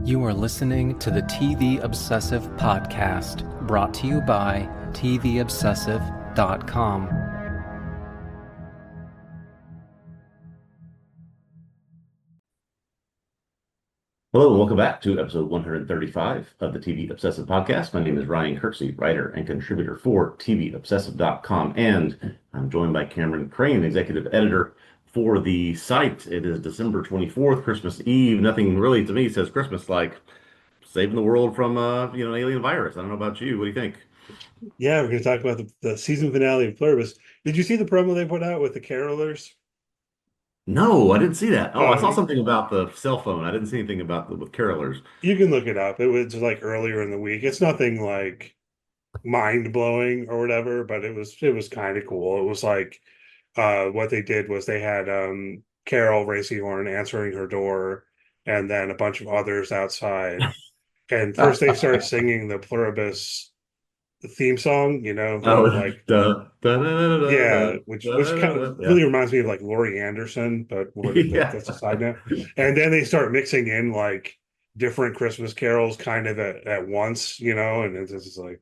You are listening to the TV Obsessive podcast, brought to you by TVObsessive.com. Hello and welcome back to episode 135 of the TV Obsessive Podcast. My name is Ryan Kirksey, writer and contributor for TVObsessive.com, and I'm joined by Cameron Crane, executive editor for the site. It is December 24th, Christmas Eve. Nothing really to me says Christmas like saving the world from an alien virus. I don't know about you. What do you think? Yeah, we're going to talk about the season finale of Pluribus. Did you see the promo they put out with the carolers? No, I didn't see that. Oh, I Oh, saw something about the cell phone. I didn't see anything about with carolers. you can look it up. It was like earlier in the week. It's nothing like mind blowing or whatever, but it was kind of cool. It was like what they did was they had Carol Horn answering her door, and then a bunch of others outside. And first they started singing the Pluribus theme song, Oh, like duh, duh, duh, duh, duh, yeah, duh, which duh, kind duh, of yeah. really reminds me of like Laurie Anderson, but Yeah. that's a side note. And then they start mixing in like different Christmas carols kind of at once, and it's just like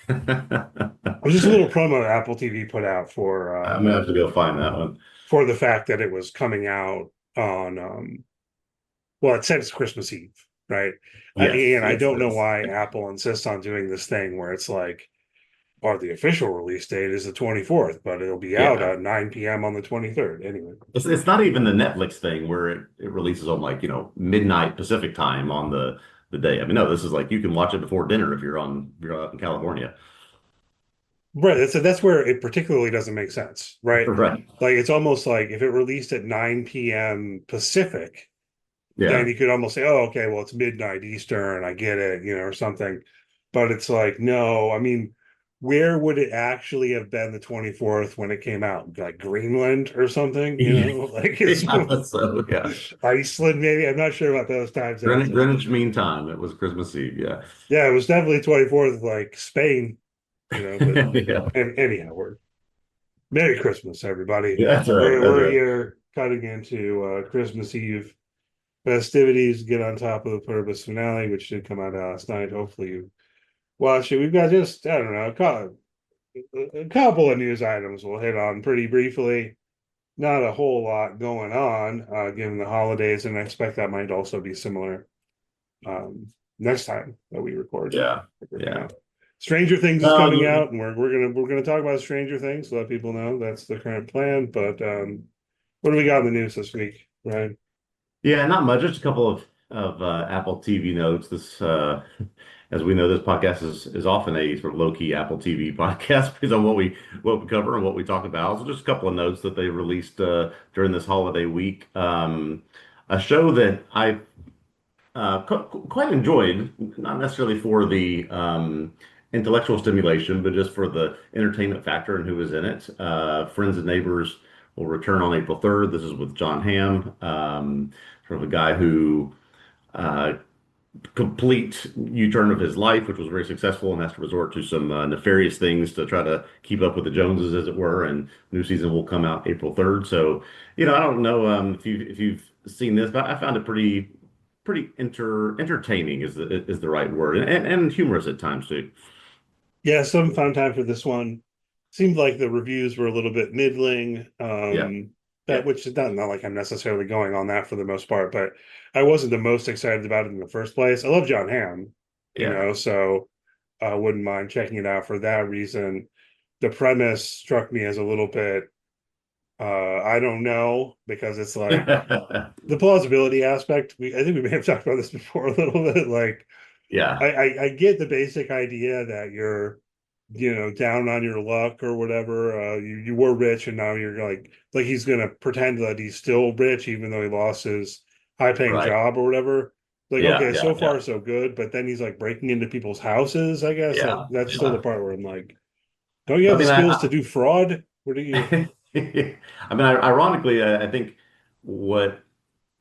it was just a little promo that Apple TV put out I'm gonna have to go find that one. for the fact that it was coming out on well, it said it's Christmas Eve, right? Yes, And I yes, don't it know is. why Apple insists on doing this thing where it's like, or the official release date is the 24th, but it'll be out Yeah. at 9 p.m. on the 23rd. Anyway. It's not even the Netflix thing where it releases on like, midnight Pacific time on the day. I mean, no, this is like you can watch it before dinner if you're out in California. Right. So that's where it particularly doesn't make sense, right? Right. Like it's almost like if it released at 9 p.m. Pacific, then Yeah. you could almost say, oh, okay, well, it's midnight Eastern. I get it, or something. But it's like, no, I mean, where would it actually have been the 24th when it came out? Like Greenland or something, like it's Yeah, so yeah. Iceland, maybe. I'm not sure about those time zones. Greenwich Mean Time. It was Christmas Eve. Yeah. Yeah, it was definitely 24th, like Spain, but Yeah. and anyhow, Merry Christmas, everybody. Yeah, that's right. That's We're right. here cutting into Christmas Eve festivities. Get on top of the Pluribus finale, which did come out last night. Hopefully you watch it. We've got just, I don't know, a couple of news items we'll hit on pretty briefly. Not a whole lot going on given the holidays, and I expect that might also be similar next time that we record. Yeah. Yeah. Stranger Things is No, coming out, and we're gonna talk about Stranger Things to let people know that's the current plan. But what do we got in the news this week, Ryan? yeah, not much. Just a couple of Apple TV notes. This, as we know, this podcast is often a sort of low key Apple TV podcast based on what we cover and what we talk about. So just a couple of notes that they released during this holiday week. A show that I quite enjoyed, not necessarily for the intellectual stimulation, but just for the entertainment factor and who was in it. Friends and Neighbors will return on April 3rd. This is with John Hamm, sort of a guy who uh, complete U-turn of his life, which was very successful, and has to resort to some nefarious things to try to keep up with the Joneses, as it were. And new season will come out April 3rd. So, I don't know if you've seen this, but I found it pretty entertaining is the right word, and humorous at times too. Yeah, some fun time for this one. Seemed like the reviews were a little bit middling. Yeah, That yeah, which is not like I'm necessarily going on that for the most part, but I wasn't the most excited about it in the first place. I love John Hamm, yeah. so I wouldn't mind checking it out for that reason. The premise struck me as a little bit I don't know, because it's like the plausibility aspect. I think we may have talked about this before a little bit. Like Yeah, I get the basic idea that you're down on your luck or whatever. You were rich and now you're like he's gonna pretend that he's still rich even though he lost his high paying right. job or whatever. Like, Yeah, okay, yeah, so yeah, far so good, but then he's like breaking into people's houses, I guess. yeah, That's still the yeah. part where I'm like, don't you I have the mean, skills to do fraud? What do you ironically, I think what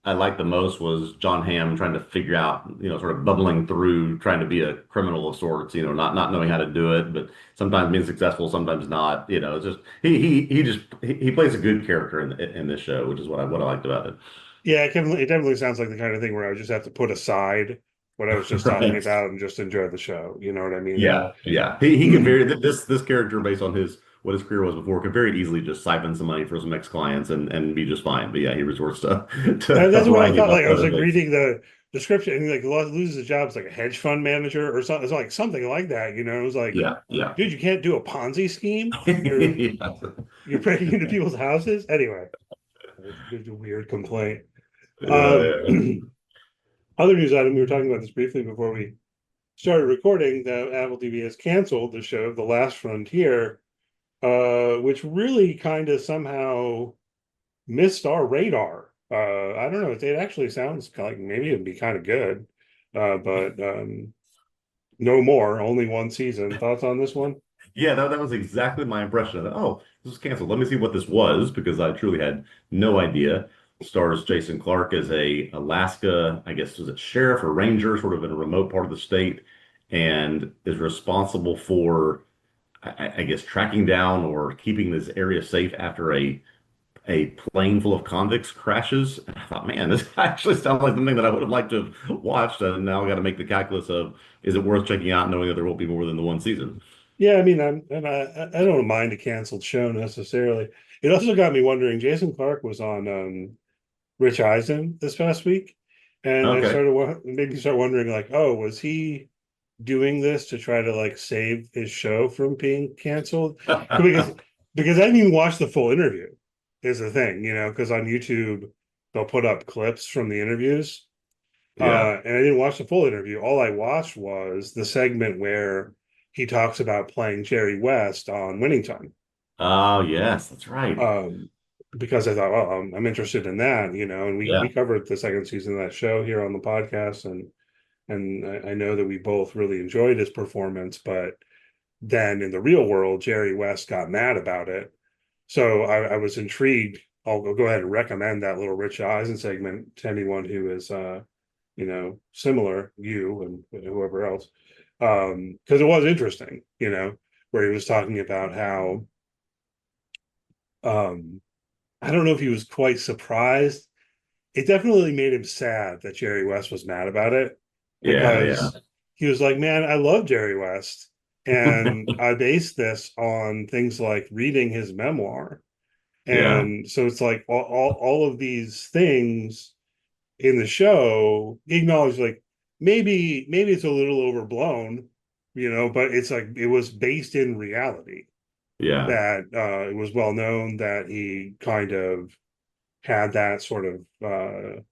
I liked the most was John Hamm trying to figure out, sort of bubbling through, trying to be a criminal of sorts, not knowing how to do it, but sometimes being successful, sometimes not. It's just he plays a good character in this show, which is what I liked about it. Yeah, it definitely sounds like the kind of thing where I would just have to put aside what I was just talking Right. about and just enjoy the show. You know what I mean? Yeah, yeah. He can very this character based on his what his career was before could very easily just siphon some money for some ex-clients and be just fine. But yeah, he resorts to a That's what I variety of thought. Like I was other like things. reading the description, and he like loses his job as like a hedge fund manager or something. It's like something like that. You know, it was like, Yeah, yeah. dude, you can't do a Ponzi scheme. Yeah. You're breaking into people's houses anyway. It's a weird complaint. Um, Yeah. other news item. We were talking about this briefly before we started recording. That Apple TV has canceled the show, The Last Frontier, which really kind of somehow missed our radar. I don't know. It actually sounds like maybe it'd be kind of good, but no more. Only one season. Thoughts on this one? Yeah, that was exactly my impression of it. Oh, this was canceled. Let me see what this was because I truly had no idea. Stars Jason Clark as a Alaska, I guess was it sheriff or ranger, sort of in a remote part of the state, and is responsible for, I guess, tracking down or keeping this area safe after a plane full of convicts crashes. And I thought, man, this actually sounds like something that I would have liked to have watched. And now I got to make the calculus of is it worth checking out, knowing that there won't be more than the one season. Yeah, I mean, I don't mind a canceled show necessarily. It also got me wondering. Jason Clark was on Rich Eisen this past week, and I Okay. started made me start wondering like, oh, was he doing this to try to like save his show from being canceled? Because I didn't even watch the full interview. Is the thing, you know, because on YouTube they'll put up clips from the interviews, Yeah. and I didn't watch the full interview. All I watched was the segment where he talks about playing Jerry West on Winning Time. Oh, yes, that's right. Um, because I thought, well, I'm interested in that, you know, and we Yeah. covered the second season of that show here on the podcast, and I know that we both really enjoyed his performance, but then in the real world, Jerry West got mad about it. So I was intrigued. I'll go ahead and recommend that little Rich Eisen segment to anyone who is you know, similar, you and whoever else. Because it was interesting, you know, where he was talking about how um I don't know if he was quite surprised. It definitely made him sad that Jerry West was mad about it Yeah, yeah. because he was like, man, I love Jerry West. And I based this on things like reading his memoir. Yeah. And so it's like all of these things in the show acknowledge like maybe it's a little overblown, you know, but it's like it was based in reality Yeah. that it was well known that he kind of had that sort of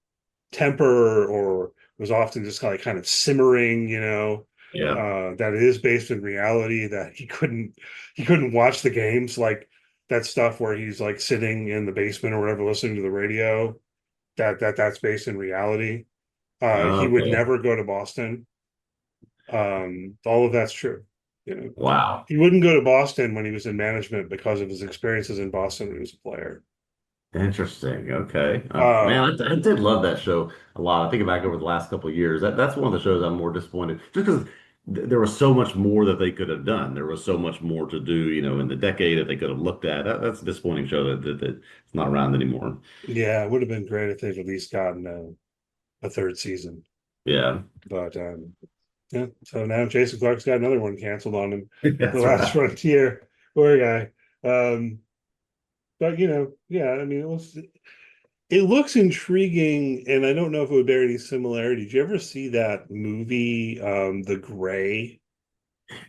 temper or was often just kind of simmering, you know, Yeah. that it is based in reality, that he couldn't watch the games like that stuff where he's like sitting in the basement or whatever listening to the radio, that's based in reality. He would Okay. never go to Boston. All of that's true, you know. Wow. He wouldn't go to Boston when he was in management because of his experiences in Boston when he was a player. Interesting. Okay. Man, Um, I did love that show a lot. I think back over the last couple of years. That's one of the shows I'm more disappointed just because there was so much more that they could have done. There was so much more to do, in the decade that they could have looked at. That's a disappointing show that it's not around anymore. yeah, it would have been great if they'd at least gotten a third season. Yeah. But yeah, so now Jason Clark's got another one canceled on him. The That's Last right. Frontier, poor guy. But you know, yeah, I mean, it looks intriguing, and I don't know if it would bear any similarity. Did you ever see that movie, The Gray?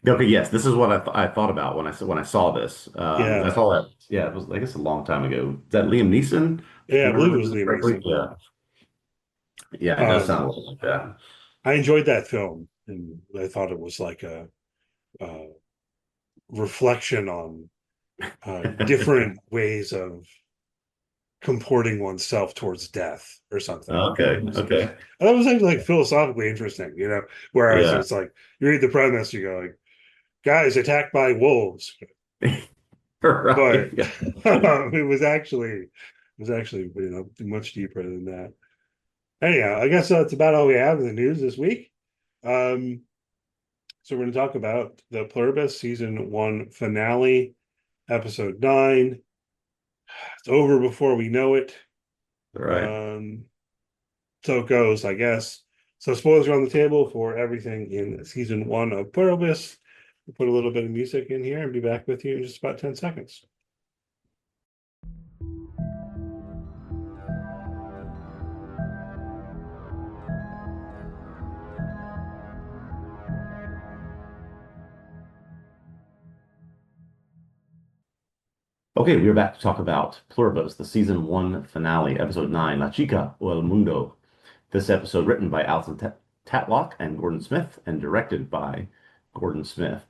Okay, yes, this is what I thought about when I saw this. I Yeah, saw that. Yeah, it was I guess a long time ago. Is that Liam Neeson? yeah, I Am I believe it was remembering this Liam correctly? Neeson. Yeah. Yeah, it does sound a Um, little like that. I enjoyed that film, and I thought it was like a reflection on different ways of comporting oneself towards death or something. Okay, okay. And that was actually like philosophically interesting, you know. Whereas Yeah. it's like you read the premise, you go like, guys attacked by wolves, but Right. Yeah. it was actually you know much deeper than that. Anyhow, I guess that's about all we have in the news this week. Um, so we're going to talk about the Pluribus season one finale, episode 9. It's over before we know it. Right. Um, so it goes, I guess. So spoilers are on the table for everything in season 1 of Pluribus. We'll put a little bit of music in here and be back with you in just about 10 seconds. Okay, we're back to talk about Pluribus, the season 1 finale, episode 9, La Chica o el Mundo. This episode written by Alison Tatlock and Gordon Smith and directed by Gordon Smith.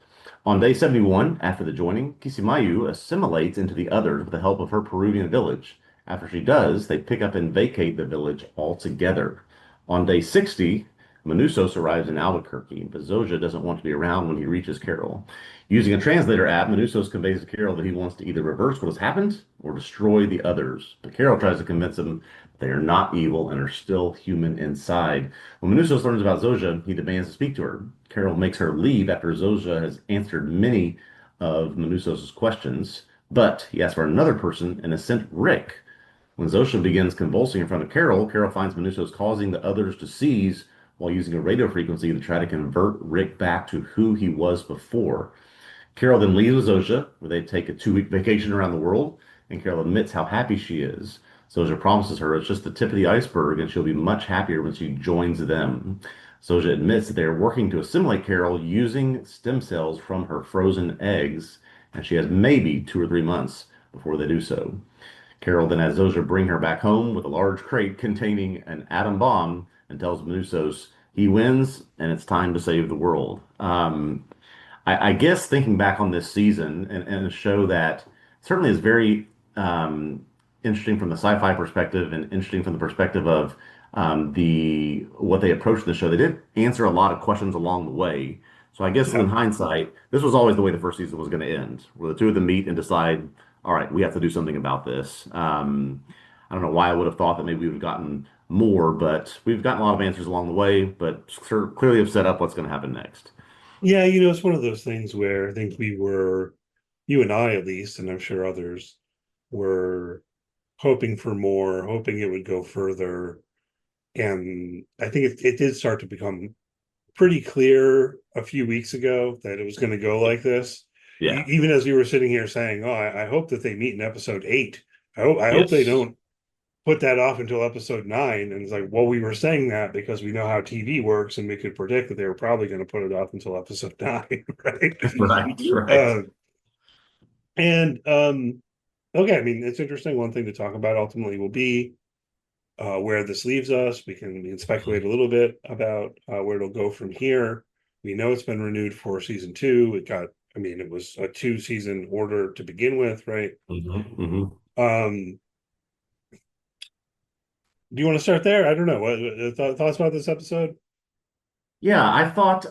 On day 71, after the joining, Kisimayu assimilates into the others with the help of her Peruvian village. After she does, they pick up and vacate the village altogether. On day 60, Manusos arrives in Albuquerque, but Zoja doesn't want to be around when he reaches Carol. Using a translator app, Manusos conveys to Carol that he wants to either reverse what has happened or destroy the others. But Carol tries to convince him they are not evil and are still human inside. When Manusos learns about Zoja, he demands to speak to her. Carol makes her leave after Zoja has answered many of Manusos' questions, but he asks for another person and has sent Rick. When Zoja begins convulsing in front of Carol, Carol finds Manusos causing the others to seize while using a radio frequency to try to convert Rick back to who he was before. Carol then leaves with Zoja, where they take a 2-week vacation around the world, and Carol admits how happy she is. Zoja promises her it's just the tip of the iceberg, and she'll be much happier when she joins them. Zoja admits that they are working to assimilate Carol using stem cells from her frozen eggs, and she has maybe 2 or 3 months before they do so. Carol then has Zoja bring her back home with a large crate containing an atom bomb and tells Manusos he wins and it's time to save the world. I guess thinking back on this season and a show that certainly is very interesting from the sci-fi perspective and interesting from the perspective of the what they approached the show. They did answer a lot of questions along the way. So I guess in hindsight, this was always the way the first season was going to end, where the two of them meet and decide, all right, we have to do something about this. I don't know why I would have thought that maybe we would have gotten more, but we've gotten a lot of answers along the way, but clearly have set up what's going to happen next. Yeah, it's one of those things where I think we were, you and I at least, and I'm sure others, were hoping for more, hoping it would go further. And I think it did start to become pretty clear a few weeks ago that it was going to go like this. Yeah. Even as you were sitting here saying, "Oh, I hope that they meet in episode 8. I hope they Yes. don't put that off until episode 9." And it's like, well, we were saying that because we know how TV works, and we could predict that they were probably going to put it off until episode 9, right? Right, right. And okay, I mean, it's interesting. One thing to talk about ultimately will be where this leaves us. We can speculate a little bit about where it'll go from here. We know it's been renewed for season 2. It was a 2-season order to begin with, right? Um, do you want to start there? I don't know. What thoughts about this episode? Yeah, I thought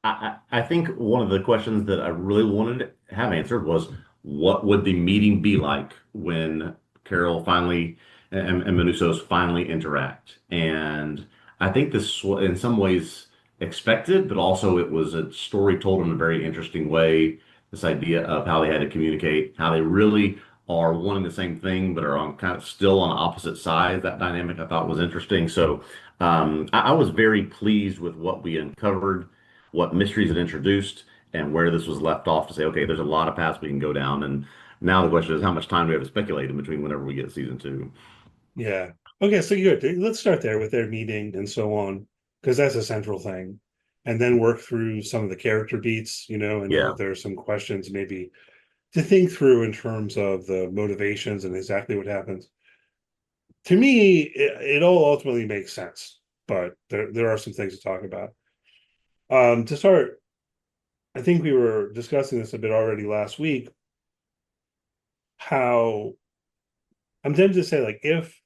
I think one of the questions that I really wanted to have answered was what would the meeting be like when Carol finally and Manusos finally interact? And I think this was in some ways expected, but also it was a story told in a very interesting way. This idea of how they had to communicate, how they really are wanting the same thing, but are on kind of still on opposite sides. That dynamic I thought was interesting. So I was very pleased with what we uncovered, what mysteries it introduced, and where this was left off to say, okay, there's a lot of paths we can go down. And now the question is, how much time do we have to speculate in between whenever we get season 2? Yeah. Okay, so good. Let's start there with their meeting and so on, because that's a central thing. And then work through some of the character beats. I know Yeah. that there are some questions maybe to think through in terms of the motivations and exactly what happens. To me, it all ultimately makes sense, but there are some things to talk about. To start, I think we were discussing this a bit already last week, how I'm tempted to say, like, if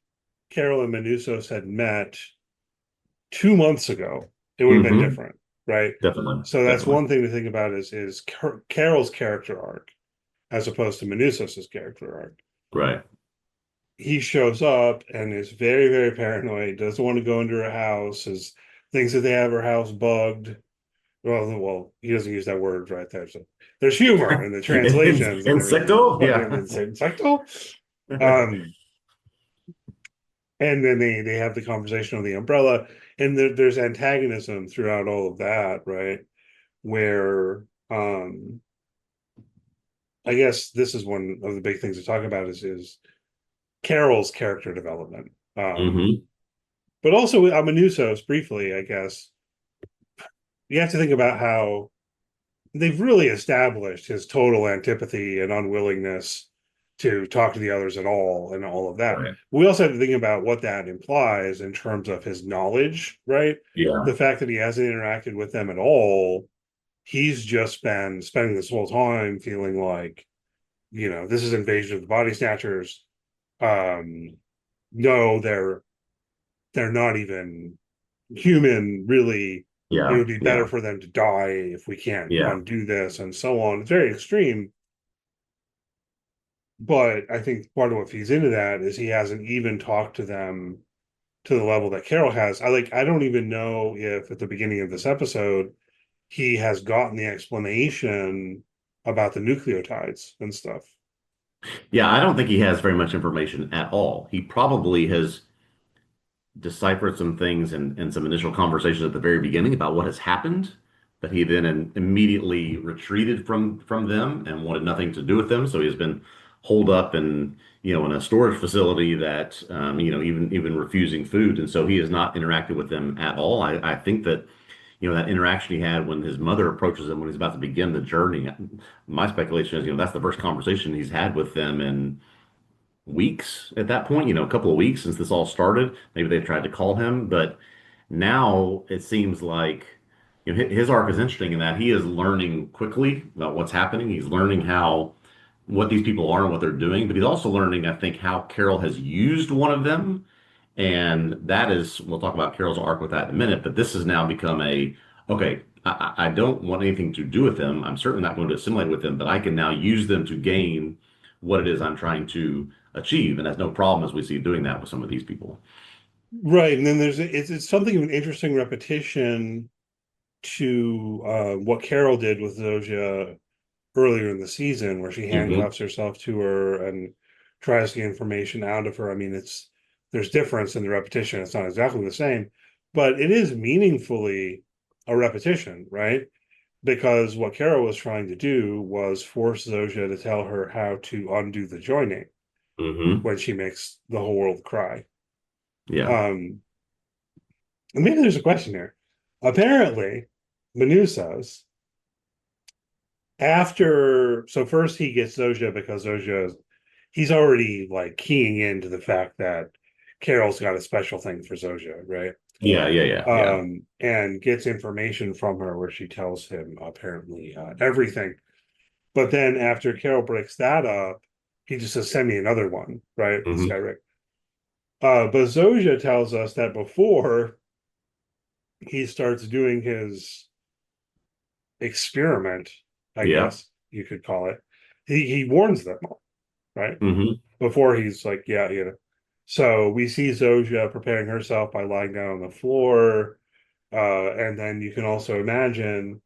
Carol and Manusos had met 2 months ago, it would have been different, right? Definitely. So that's Definitely. one thing to think about is Carol's character arc as opposed to Manusos's character arc. Right. He shows up and is very, very paranoid, doesn't want to go into her house, thinks that they have her house bugged. Well, he doesn't use that word right there. So there's humor in the translations and everything. Insecto? But Yeah. Insecto. And then they have the conversation on the umbrella, and there's antagonism throughout all of that, right? Where I guess this is one of the big things to talk about is Carol's character development. Hmm. But also with Amanusos, briefly, I guess, you have to think about how they've really established his total antipathy and unwillingness to talk to the others at all and all of that. Right. We also have to think about what that implies in terms of his knowledge, right? Yeah. The fact that he hasn't interacted with them at all, he's just been spending this whole time feeling like, this is invasion of the body snatchers. No, they're not even human, really. It Yeah. would be better Yeah. for them to die if we can't Yeah. undo this, and so on. It's very extreme, but I think part of what feeds into that is he hasn't even talked to them to the level that Carol has. I don't even know if at the beginning of this episode he has gotten the explanation about the nucleotides and stuff. Yeah. I don't think he has very much information at all. He probably has deciphered some things and some initial conversations at the very beginning about what has happened, but he then immediately retreated from them and wanted nothing to do with them. So he's been holed up in a storage facility that even refusing food, and so he has not interacted with them at all. I think that that interaction he had when his mother approaches him when he's about to begin the journey. My speculation is that's the first conversation he's had with them in weeks at that point, a couple of weeks since this all started. Maybe they tried to call him, but now it seems like his arc is interesting in that he is learning quickly about what's happening. He's learning how what these people are and what they're doing, but he's also learning, I think, how Carol has used one of them. And that is, we'll talk about Carol's arc with that in a minute, but this has now become okay, I don't want anything to do with them. I'm certainly not going to assimilate with them, but I can now use them to gain what it is I'm trying to achieve. And that's no problem as we see doing that with some of these people. Right, and then it's something of an interesting repetition to what Carol did with Zoja earlier in the season, where she Hmm. handcuffs herself to her and tries to get information out of her. I mean, there's difference in the repetition. It's not exactly the same, but it is meaningfully a repetition, right? Because what Carol was trying to do was force Zoja to tell her how to undo the joining Hmm. when she makes the whole world cry. Yeah. And maybe there's a question here. Apparently, Manusos, so first he gets Zoja because he's already like keying into the fact that Carol's got a special thing for Zoja, right? Yeah. Yeah. Yeah. Yeah. And gets information from her where she tells him apparently everything. But then after Carol breaks that up, he just says, "Send me another one," right? This Hmm. guy, Rick. But Zoja tells us that before he starts doing his experiment, I Yeah. guess you could call it, he warns them all, right? Hmm. Before he's like, yeah, So we see Zoja preparing herself by lying down on the floor. And then you can also imagine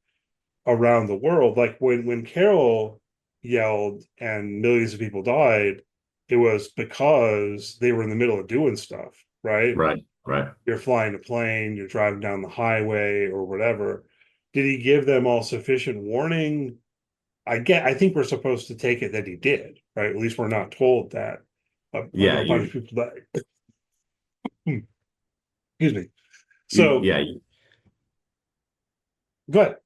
around the world, like when Carol yelled and millions of people died, it was because they were in the middle of doing stuff, right? Right. Right. You're flying a plane, you're driving down the highway or whatever. Did he give them all sufficient warning? I think we're supposed to take it that he did, right? At least we're not told that Yeah. a bunch of people died. Excuse me. So Yeah. good.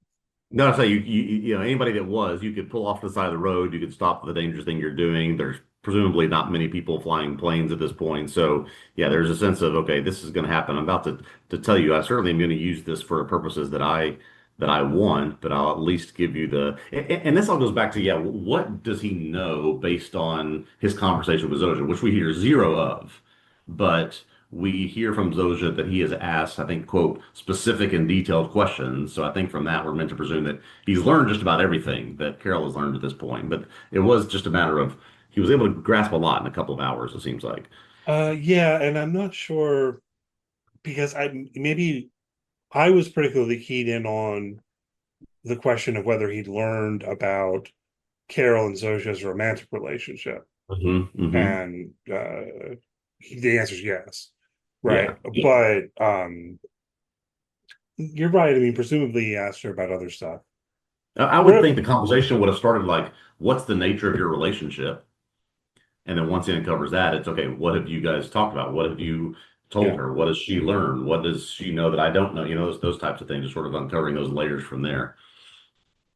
No, so anybody that you could pull off the side of the road, you could stop the dangerous thing you're doing. There's presumably not many people flying planes at this point, so yeah, there's a sense of okay, this is going to happen. I'm about to tell you, I certainly am going to use this for purposes that I want, but I'll at least give you and this all goes back to what does he know based on his conversation with Zoja, which we hear zero of, but we hear from Zoja that he has asked, I think, quote, specific and detailed questions. So I think from that, we're meant to presume that he's learned just about everything that Carol has learned at this point. But it was just a matter of he was able to grasp a lot in a couple of hours, it seems like. Yeah, and I'm not sure because I was particularly keyed in on the question of whether he'd learned about Carol and Zoja's romantic relationship. Hmm. Hmm. And the answer is yes. right? But you're right. I mean, presumably he asked her about other stuff. I would think the conversation would have started like, what's the nature of your relationship? And then once he uncovers that, it's okay, what have you guys talked about? What have you told Yeah. her? What does she learn? What does she know that I don't know? Those types of things, just sort of uncovering those layers from there.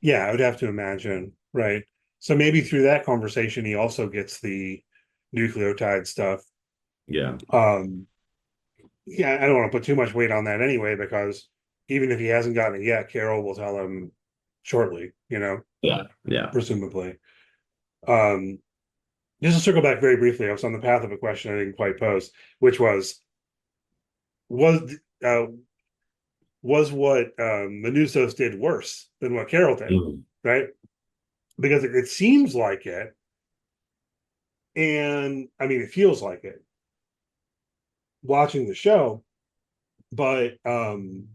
Yeah, I would have to imagine, right? So maybe through that conversation, he also gets the nucleotide stuff. Yeah. Um, yeah, I don't want to put too much weight on that anyway, because even if he hasn't gotten it yet, Carol will tell him shortly, Yeah. Yeah. presumably. Um, just to circle back very briefly, I was on the path of a question I didn't quite pose, which was uh, was what Manusos did worse than what Carol did, Mhm. right? Because it seems like it, and I mean, it feels like it watching the show, but and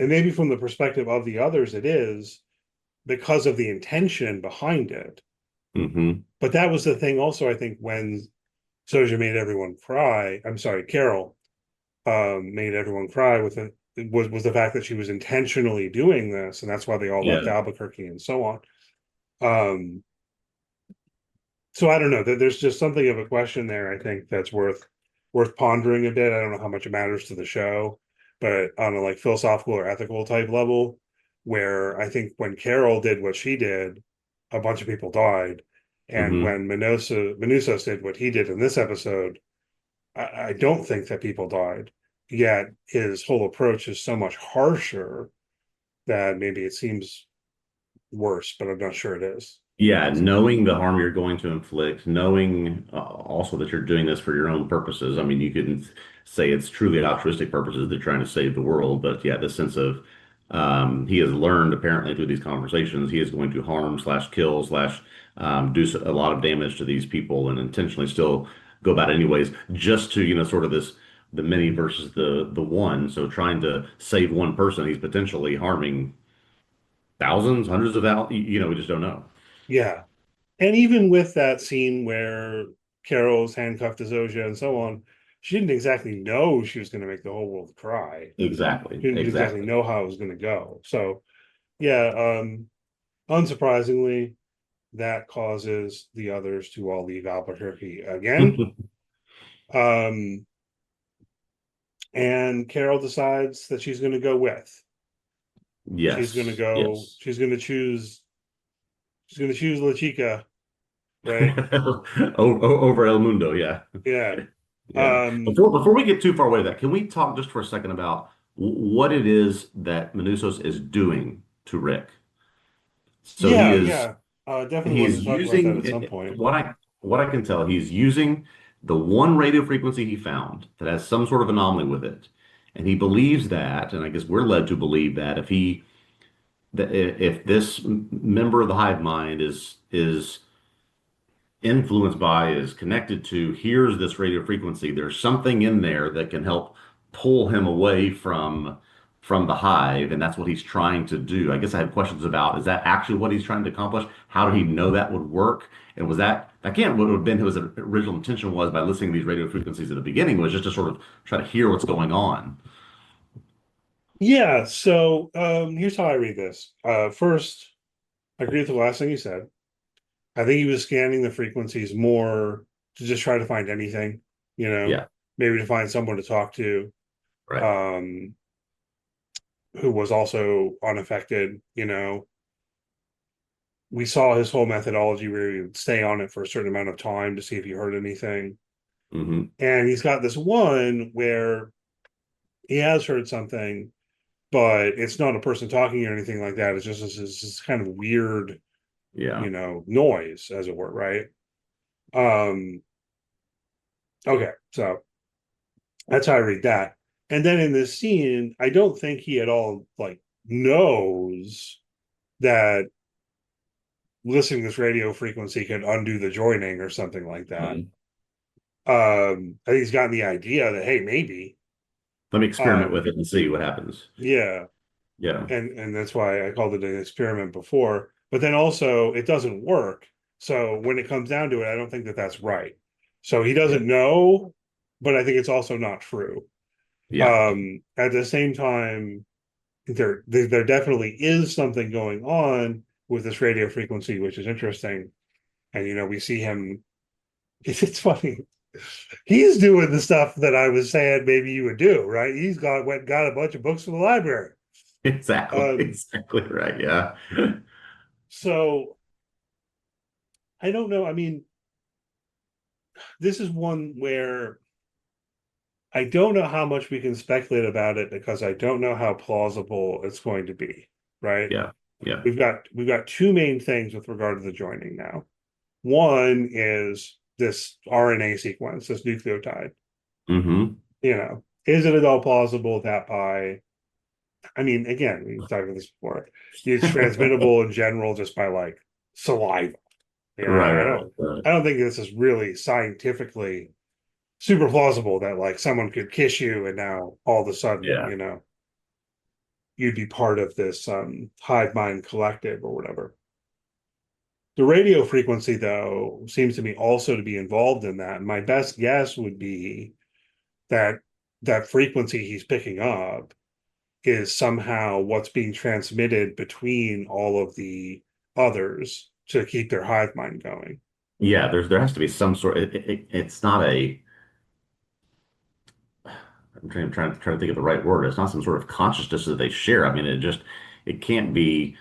maybe from the perspective of the others, it is because of the intention behind it. Hmm. But that was the thing also, I think, when Soja made everyone cry. I'm sorry, Carol made everyone cry with it was the fact that she was intentionally doing this, and that's why they all left Yeah. Albuquerque and so on. Um, so I don't know. There's just something of a question there. I think that's worth pondering a bit. I don't know how much it matters to the show, but on a like philosophical or ethical type level, where I think when Carol did what she did, a bunch of people died, and Hmm. when Manusos did what he did in this episode, I don't think that people died. Yet his whole approach is so much harsher that maybe it seems worse, but I'm not sure it is. Yeah, knowing the harm you're going to inflict, knowing also that you're doing this for your own purposes. I mean, you can say it's truly altruistic purposes. They're trying to save the world, but yeah, the sense of he has learned apparently through these conversations, he is going to harm slash kill slash do a lot of damage to these people and intentionally still go about it anyways, just to, sort of the many versus the one. So trying to save one person, he's potentially harming thousands, hundreds of thousands. We just don't know. Yeah. And even with that scene where Carol's handcuffed to Zoja and so on, she didn't exactly know she was going to make the whole world cry. Exactly. She didn't exactly Exactly. know how it was going to go. So, yeah, unsurprisingly, that causes the others to all leave Albuquerque again. Um, and Carol decides that she's going to go with. She's going to Yes. go, Yes. she's going to choose La Chica, right? Over El Mundo. Yeah. Yeah. Yeah. Um, Before we get too far away with that, can we talk just for a second about what it is that Manusos is doing to Rick? So he yeah, is yeah. Definitely wanted he's to talk about that using at some point. what I can tell, he's using the one radio frequency he found that has some sort of anomaly with it. And he believes that, and I guess we're led to believe that if this member of the hive mind is influenced by, is connected to, here's this radio frequency, there's something in there that can help pull him away from the hive, and that's what he's trying to do. I guess I had questions about, is that actually what he's trying to accomplish? How did he know that would work? And was that, I can't, what would have been his original intention was by listening to these radio frequencies at the beginning was just to sort of try to hear what's going on. Yeah, so here's how I read this. First, I agree with the last thing you said. I think he was scanning the frequencies more to just try to find anything, Yeah, maybe to find someone to talk to, right. um, who was also unaffected. We saw his whole methodology where he would stay on it for a certain amount of time to see if he heard anything. Hmm. And he's got this one where he has heard something, but it's not a person talking or anything like that. It's just this kind of weird, Yeah. noise, as it were, right? Um, okay, so that's how I read that. And then in this scene, I don't think he at all like knows that listening to this radio frequency can undo the joining or something like that. Mhm. I think he's gotten the idea that hey, maybe. Let me experiment with Um, it and see what happens. yeah, Yeah. and that's why I called it an experiment before. But then also it doesn't work. So when it comes down to it, I don't think that that's right. So he Yeah. doesn't know, but I think it's also not true. Yeah. At the same time, there definitely is something going on with this radio frequency, which is interesting. And we see him. It's funny. He's doing the stuff that I was saying maybe you would do, right? He's got a bunch of books from the library. Exactly right. Yeah. So I don't know. I mean, this is one where I don't know how much we can speculate about it because I don't know how plausible it's going to be, right? Yeah. Yeah. We've got two main things with regard to the joining now. One is this RNA sequence, this nucleotide. Hmm. Is it at all plausible that I mean, again, we've talked about this before. It's transmittable in general just by like saliva. Right, I right, don't right. I don't think this is really scientifically super plausible that like someone could kiss you and now all of a sudden, Yeah. you'd be part of this hive mind collective or whatever. The radio frequency, though, seems to me also to be involved in that. And my best guess would be that that frequency he's picking up is somehow what's being transmitted between all of the others to keep their hive mind going. Yeah, there has to be some sort. It's not a. I'm trying to think of the right word. It's not some sort of consciousness that they share. I mean, it can't be.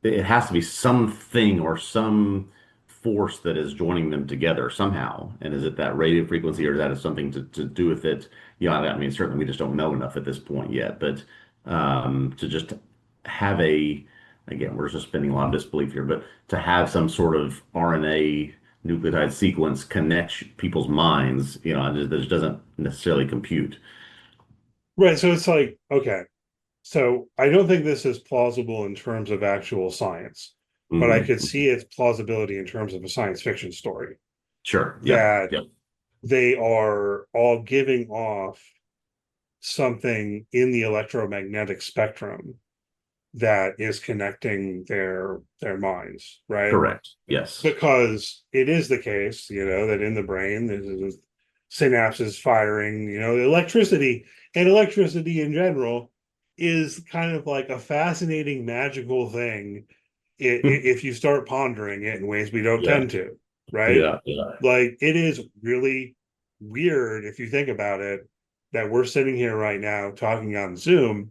It has to be something or some force that is joining them together somehow. And is it that radio frequency, or is that something to do with it? I mean, certainly we just don't know enough at this point yet. But to just have again, we're just spending a lot of disbelief here, but to have some sort of RNA nucleotide sequence connect people's minds, it just doesn't necessarily compute. Right. So it's like, okay, so I don't think this is plausible in terms of actual science, but I could Hmm. see its plausibility in terms of a science fiction story Sure. Yep. that Yep. they are all giving off something in the electromagnetic spectrum that is connecting their minds, right? Correct. Yes. Because it is the case, that in the brain there's synapses firing, electricity in general is kind of like a fascinating magical thing if you start pondering it in ways we don't Yeah. tend to, right? Yeah. Yeah. Like it is really weird if you think about it that we're sitting here right now talking on Zoom,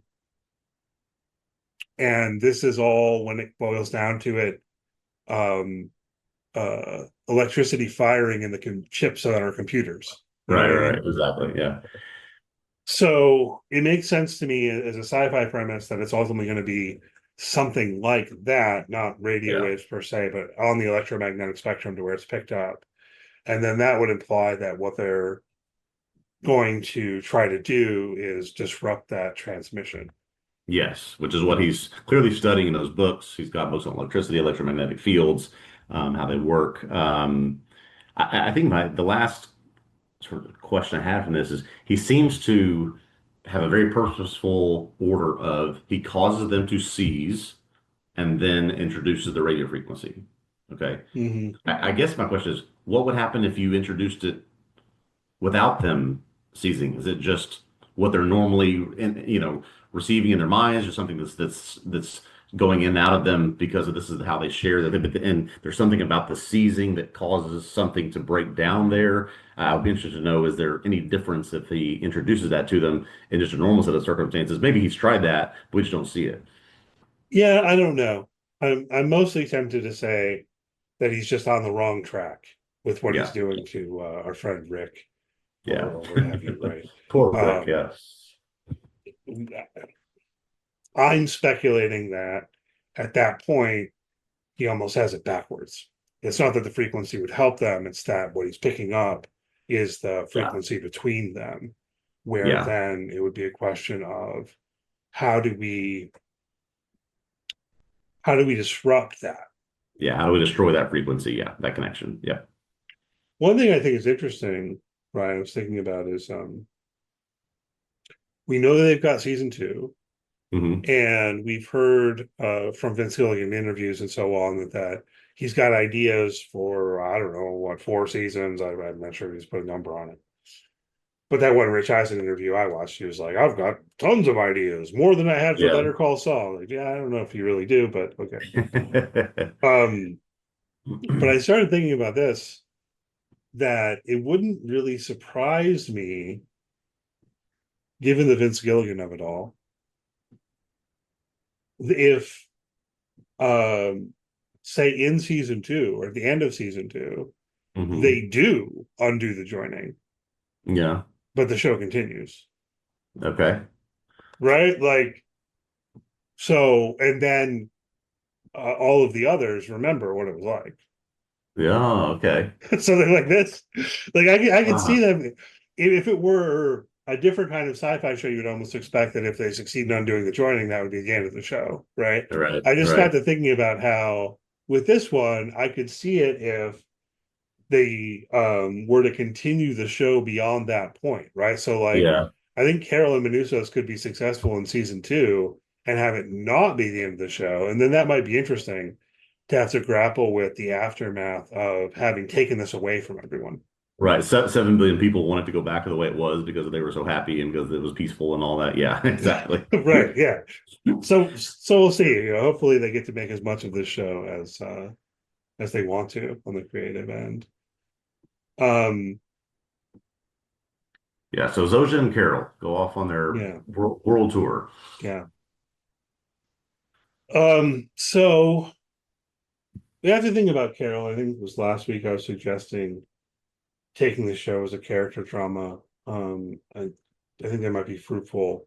and this is all, when it boils down to it, um electricity firing in the chips on our computers. You know Right. what I Right. mean? Right. Exactly. Yeah. So it makes sense to me as a sci-fi premise that it's ultimately going to be something like that, not radio Yeah. waves per se, but on the electromagnetic spectrum to where it's picked up. And then that would imply that what they're going to try to do is disrupt that transmission. Yes, which is what he's clearly studying in those books. He's got books on electricity, electromagnetic fields, how they work. I think the last sort of question I have from this is he seems to have a very purposeful order of he causes them to seize and then introduces the radio frequency. Okay. Mm-hmm. I guess my question is, what would happen if you introduced it without them seizing? Is it just what they're normally receiving in their minds, or something that's going in and out of them because of this is how they share that? And there's something about the seizing that causes something to break down there. I'll be interested to know, is there any difference if he introduces that to them in just a normal set of circumstances? Maybe he's tried that, but we just don't see it. Yeah, I don't know. I'm mostly tempted to say that he's just on the wrong track with what he's Yeah, doing to our friend Rick, yeah. or what have you, right? Poor Rick, Um, yeah. I'm speculating that at that point he almost has it backwards. It's not that the frequency would help them; it's that what he's picking up is the Yeah, frequency between them, where yeah, then it would be a question of how do we how do we disrupt that? yeah. How do we destroy that frequency? Yeah, that connection. Yeah. One thing I think is interesting, Ryan, I was thinking about is we know that they've got season two, Hmm. and we've heard from Vince Gilligan in interviews and so on that he's got ideas for, I don't know, what, 4 seasons. I'm not sure if he's put a number on it. But that one Rich Eisen interview I watched, he was like, I've got tons of ideas, more than I had for Yeah. Better Call Saul. Like, yeah, I don't know if you really do, but okay. But I started thinking about this, that it wouldn't really surprise me, given the Vince Gilligan of it all, if say in season 2 or at the end of season 2, they do undo the joining, Yeah. but the show continues. Okay. Right? Like, so, and then all of the others remember what it was like. Yeah. Okay. Something like this. Like, I can see Ah, them. If it were a different kind of sci-fi show, you'd almost expect that if they succeed in undoing the joining, that would be the end of the show, right? right. I just got Right. to thinking about how with this one, I could see it if they were to continue the show beyond that point, right? So, like, Yeah. I think Carol and Manusos could be successful in season 2 and have it not be the end of the show, and then that might be interesting to have to grapple with the aftermath of having taken this away from everyone. Right. 7 billion people wanted to go back to the way it was because they were so happy and because it was peaceful and all that. Yeah, exactly. Right? Yeah. So we'll see. You know, hopefully they get to make as much of this show as they want to on the creative end. Um, Yeah. So Zoja and Carol go off on their yeah, world tour. yeah. So we have to think about Carol. I think it was last week I was suggesting taking the show as a character drama. I think that might be fruitful.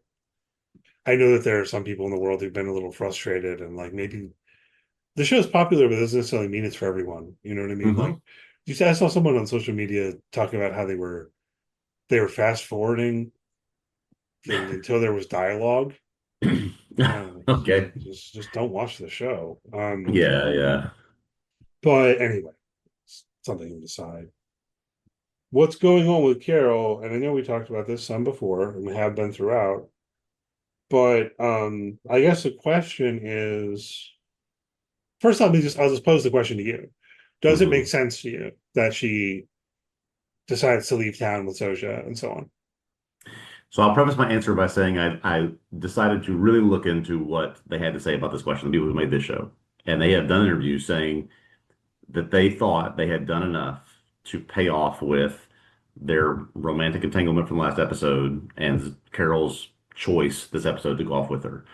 I know that there are some people in the world who've been a little frustrated and like maybe the show's popular, but it doesn't necessarily mean it's for everyone. You know what I mean? Like, Hmm. I saw someone on social media talking about how they were fast forwarding until there was dialogue. Okay. Just don't watch the show. Yeah. Yeah. But anyway, it's something to decide. What's going on with Carol? And I know we talked about this some before, and we have been throughout. But I guess the question is, first, I'll just pose the question to you. Does it make Hmm. sense to you that she decides to leave town with Soja and so on? So I'll preface my answer by saying I decided to really look into what they had to say about this question, the people who made this show. And they have done interviews saying that they thought they had done enough to pay off with their romantic entanglement from last episode and Carol's choice this episode to go off with her.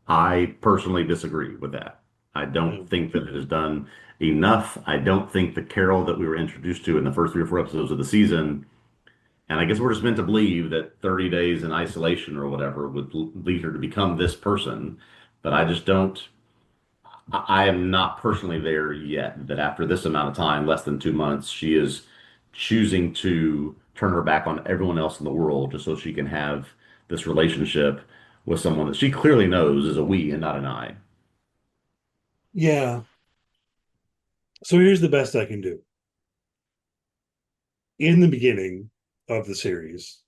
I personally disagree with that. I don't Mm. think that it has done enough. I don't think the Carol that we were introduced to in the first 3 or 4 episodes of the season, and I guess we're just meant to believe that 30 days in isolation or whatever would lead her to become this person. But I just don't. I am not personally there yet that after this amount of time, less than 2 months, she is choosing to turn her back on everyone else in the world just so she can have this relationship with someone that she clearly knows is a we and not an I. Yeah. So here's the best I can do. In the beginning of the series,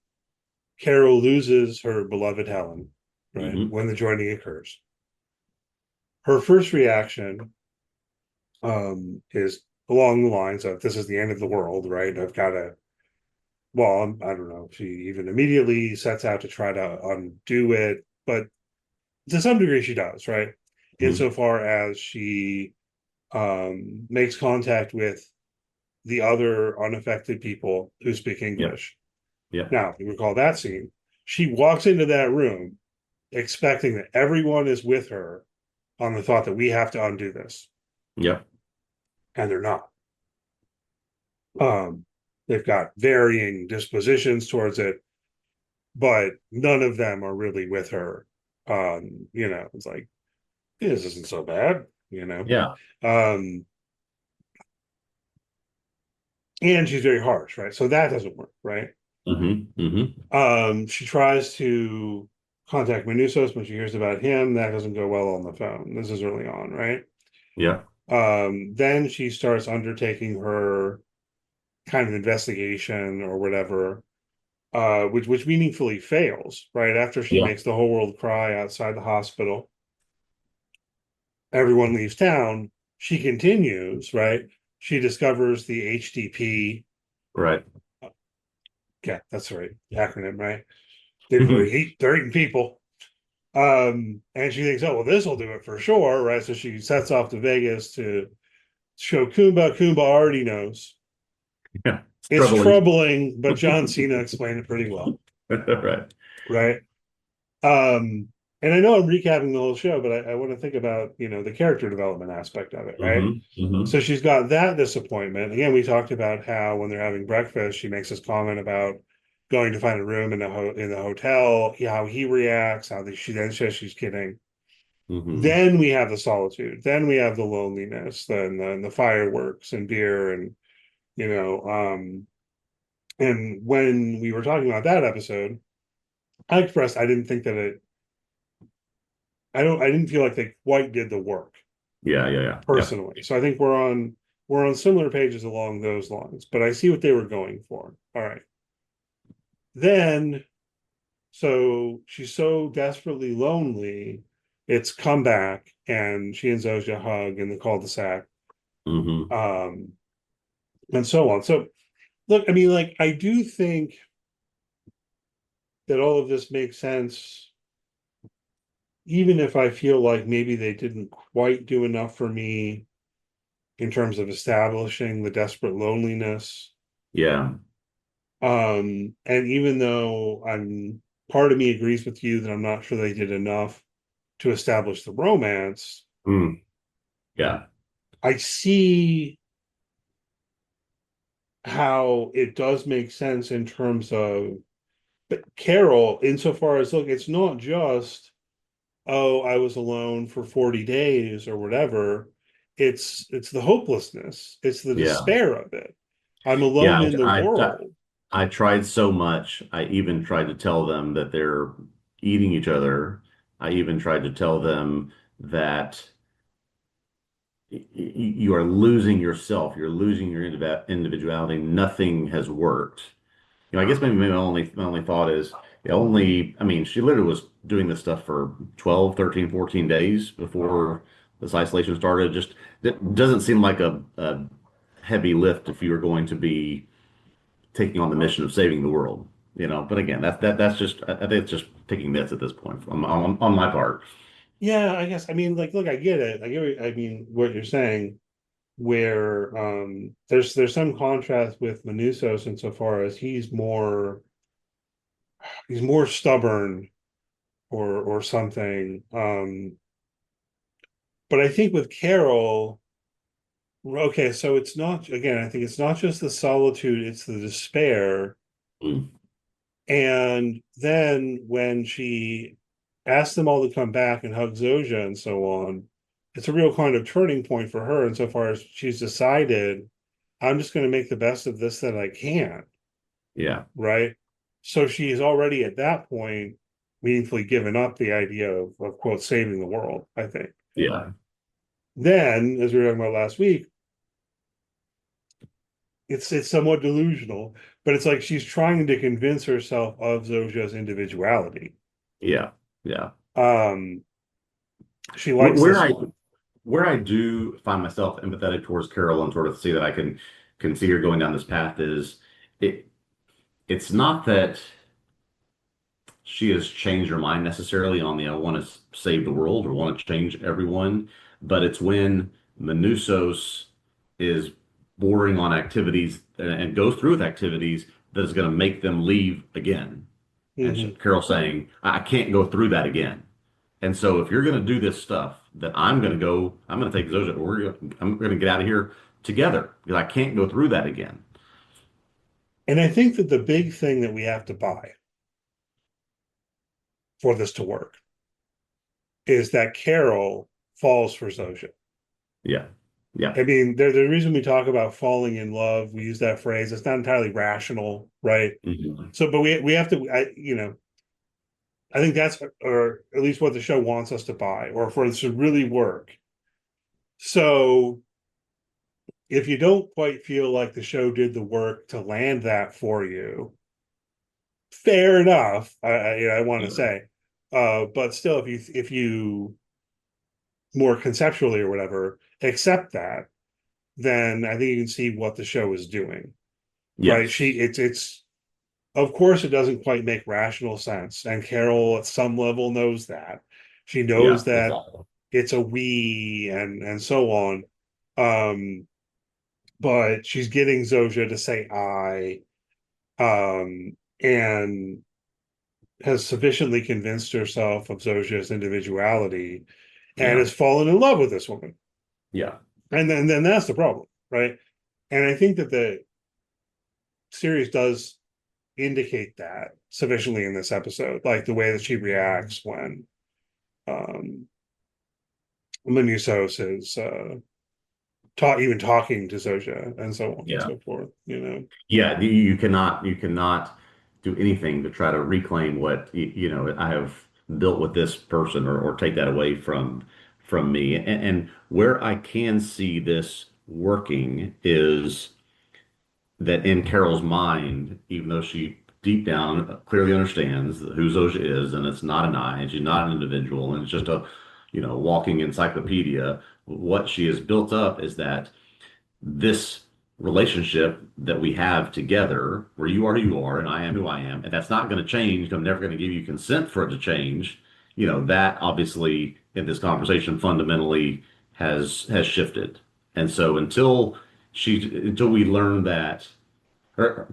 Carol loses her beloved Helen, right? Hmm. When the joining occurs. Her first reaction is along the lines of, this is the end of the world, right? I've got to, well, I don't know. She even immediately sets out to try to undo it, but to some degree she does, right? Hmm. Insofar as she makes contact with the other unaffected people who speak Yep. English. Yep. Now, you recall that scene. She walks into that room expecting that everyone is with her on the thought that we have to undo this, Yep. and they're not. Um, they've got varying dispositions towards it, but none of them are really with her. It's like, this isn't so bad, you know. Yeah. Um, and she's very harsh, right? So that doesn't work, right? Hmm. Hmm. She tries to contact Manusos when she hears about him. That doesn't go well on the phone. This is early on, right? Yeah. Then she starts undertaking her kind of investigation or whatever, which meaningfully fails, right? After she Yeah. makes the whole world cry outside the hospital, everyone leaves town. She continues, right? She discovers the HDP Right. Yeah, that's right. The acronym, right? They're eating people. And she thinks, oh well, this will do it for sure, right? So she sets off to Vegas to show Kumba. Kumba already knows. Yeah, it's It's troubling. troubling, but John Cena explained it pretty well, Right. right? Um, and I know I'm recapping the whole show, but I want to think about, the character development aspect of it, right? So she's got that disappointment. Again, we talked about how when they're having breakfast, she makes this comment about going to find a room in the hotel, how he reacts, she then says she's kidding. Then we have the solitude. Then we have the loneliness. Then the fireworks and beer and you know. And when we were talking about that episode, I expressed I didn't think that it. I didn't feel like they quite did the work Yeah. personally. So I think we're on similar pages along those lines. But I see what they were going for. All right. Then, so she's so desperately lonely. It's come back, and she and Zoja hug in the cul-de-sac. Um, and so on. So look, I mean, like, I do think that all of this makes sense, even if I feel like maybe they didn't quite do enough for me in terms of establishing the desperate loneliness. Yeah. And even though part of me agrees with you that I'm not sure they did enough to establish the romance, Yeah. I see how it does make sense in terms of, but Carol, insofar as, look, it's not just, oh, I was alone for 40 days or whatever. It's the hopelessness. It's the Yeah. despair of it. I'm Yeah. alone in the I world. I tried so much. I even tried to tell them that they're eating each other. I even tried to tell them that you are losing yourself. You're losing your individuality. Nothing has worked. I guess maybe my only thought is I mean, she literally was doing this stuff for 12, 13, 14 days before this isolation started. Just it doesn't seem like a heavy lift if you were going to be taking on the mission of saving the world. But again, that's just I think it's just taking myths at this point on my part. Yeah, I guess. I mean, like, look, I get it. I mean, what you're saying, where there's some contrast with Manusos insofar as he's more stubborn or something. But I think with Carol, okay, so it's not, again, I think it's not just the solitude, it's the despair. Mm. And then when she asked them all to come back and hug Zoja and so on, it's a real kind of turning point for her insofar as she's decided, I'm just going to make the best of this that I can, Yeah, right? So she's already at that point meaningfully given up the idea of quote saving the world, I think. yeah, Then, as we were talking about last week, it's somewhat delusional, but it's like she's trying to convince herself of Zoja's individuality. yeah, yeah. Um, she Where, likes where this. I where I do find myself empathetic towards Carol and sort of see that I can see her going down this path is it it's not that she has changed her mind necessarily on the I want to save the world or want to change everyone, but it's when Manusos is bordering on activities and goes through with activities that is going to make them leave again. And Mhm. Carol saying, I can't go through that again. And so if you're going to do this stuff, that I'm going to take Zoja, I'm going to get out of here together because I can't go through that again. And I think that the big thing that we have to buy for this to work is that Carol falls for Zoja. Yeah. Yeah. I mean, the reason we talk about falling in love, we use that phrase, it's not entirely rational, right? Mhm. So, but we have to, I think that's, or at least what the show wants us to buy, or for this to really work. So, if you don't quite feel like the show did the work to land that for you, fair enough. I want to say, but still, if you more conceptually or whatever accept that, then I think you can see what the show is doing. Right? Yes. It's of course, it doesn't quite make rational sense. And Carol, at some level, knows that. She knows Yeah, that exactly. it's a we and so on. Um, but she's getting Zoja to say I, and has sufficiently convinced herself of Zoja's individuality and Yeah, has fallen in love with this woman. yeah, And then that's the problem, right? And I think that the series does indicate that sufficiently in this episode, like the way that she reacts when um Manusos is even talking to Zoja and so on and yeah. so forth, you know. Yeah, you cannot do anything to try to reclaim what I have built with this person, or take that away from me. And where I can see this working is that in Carol's mind, even though she deep down clearly understands who Zoja is, and it's not an I, and she's not an individual, and it's just a walking encyclopedia. What she has built up is that this relationship that we have together, where you are who you are and I am who I am, and that's not going to change. I'm never going to give you consent for it to change. That obviously in this conversation fundamentally has shifted. And so until we learn that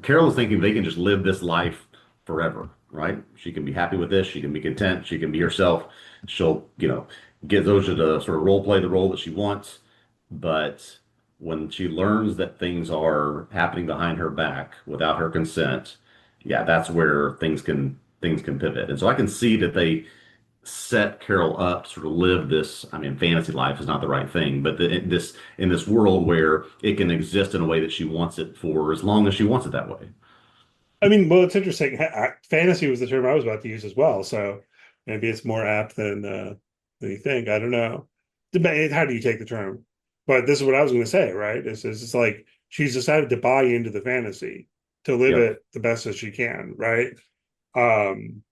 Carol is thinking they can just live this life forever, right? She can be happy with this. She can be content. She can be herself. She'll, get Zoja to sort of role play the role that she wants. But when she learns that things are happening behind her back without her consent, yeah, that's where things can pivot. And so I can see that they set Carol up to sort of live this. I mean, fantasy life is not the right thing, but in this world where it can exist in a way that she wants it for as long as she wants it that way. I mean, well, it's interesting. Fantasy was the term I was about to use as well, so maybe it's more apt than you think. I don't know. How do you take the term? But this is what I was going to say, right? It's like she's decided to buy into the fantasy to live Yep. it the best as she can, right? Um,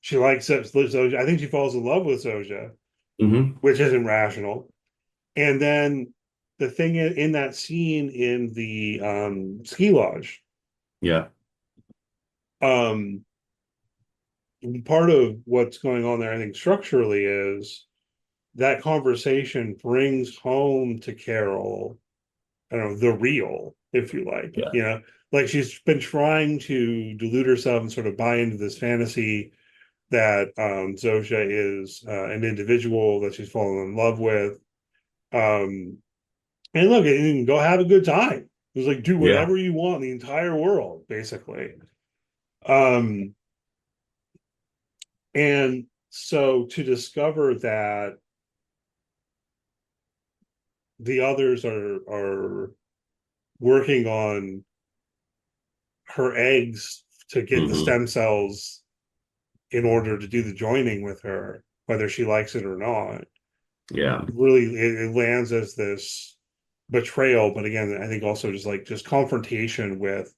she likes Zoja. I think she falls in love with Zoja, Hmm. which isn't rational. And then the thing in that scene in the ski lodge, Yeah. um, part of what's going on there, I think, structurally, is that conversation brings home to Carol, I don't know, the real, if you like, Yeah. like she's been trying to delude herself and sort of buy into this fantasy that Zoja is an individual that she's fallen in love with. Um, and look, you can go have a good time. It's like do Yeah. whatever you want in the entire world, basically. Um, and so to discover that the others are working on her eggs to get the Hmm. stem cells in order to do the joining with her, whether she likes it or not, Yeah. really it lands as this betrayal. But again, I think also just confrontation with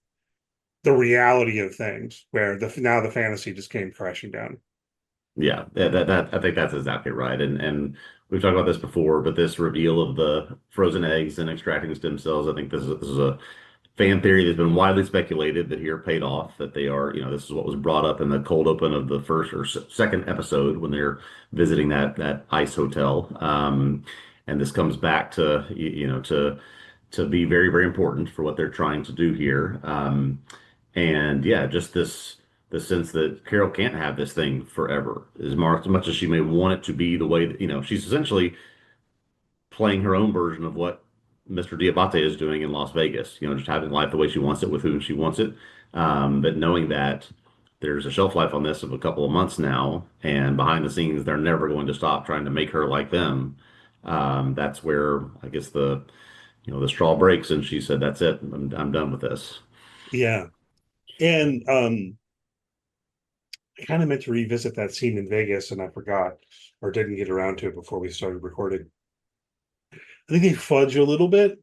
the reality of things, where now the fantasy just came crashing down. Yeah. That I think that's exactly right. And we've talked about this before, but this reveal of the frozen eggs and extracting stem cells, I think this is a fan theory that's been widely speculated, that here paid off, that they are, this is what was brought up in the cold open of the first or second episode when they're visiting that ice hotel. And this comes back to, to be very, very important for what they're trying to do here. And yeah, just the sense that Carol can't have this thing forever, as much as she may want it to be the way that, she's essentially playing her own version of what Mr. Diabate is doing in Las Vegas, just having life the way she wants it with whom she wants it. But knowing that there's a shelf life on this of a couple of months now, and behind the scenes, they're never going to stop trying to make her like them. That's where I guess the straw breaks, and she said, "That's it. I'm done with this." Yeah. And I kind of meant to revisit that scene in Vegas and I forgot or didn't get around to it before we started recording. I think they fudge a little bit,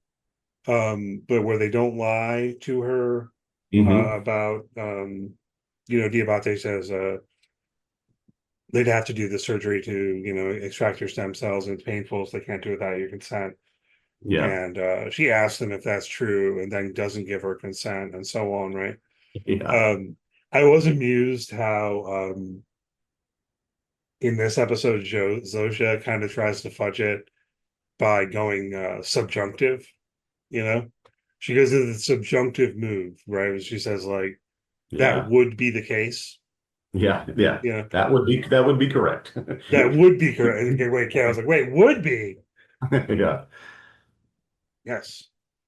but where they don't lie to her Hmm. about Diabate says they'd have to do the surgery to extract your stem cells, and it's painful, so they can't do it without your consent. Yeah. And she asks him if that's true, and then doesn't give her consent, and so on, right? Yeah. I was amused how in this episode, Zosha kind of tries to fudge it by going subjunctive, you know? She goes to the subjunctive move, right? She says, like, that Yeah. would be the case, Yeah. Yeah. you know? That would be correct. That would be correct. Okay, wait, Carol's like, wait, would be? Yeah. Yes.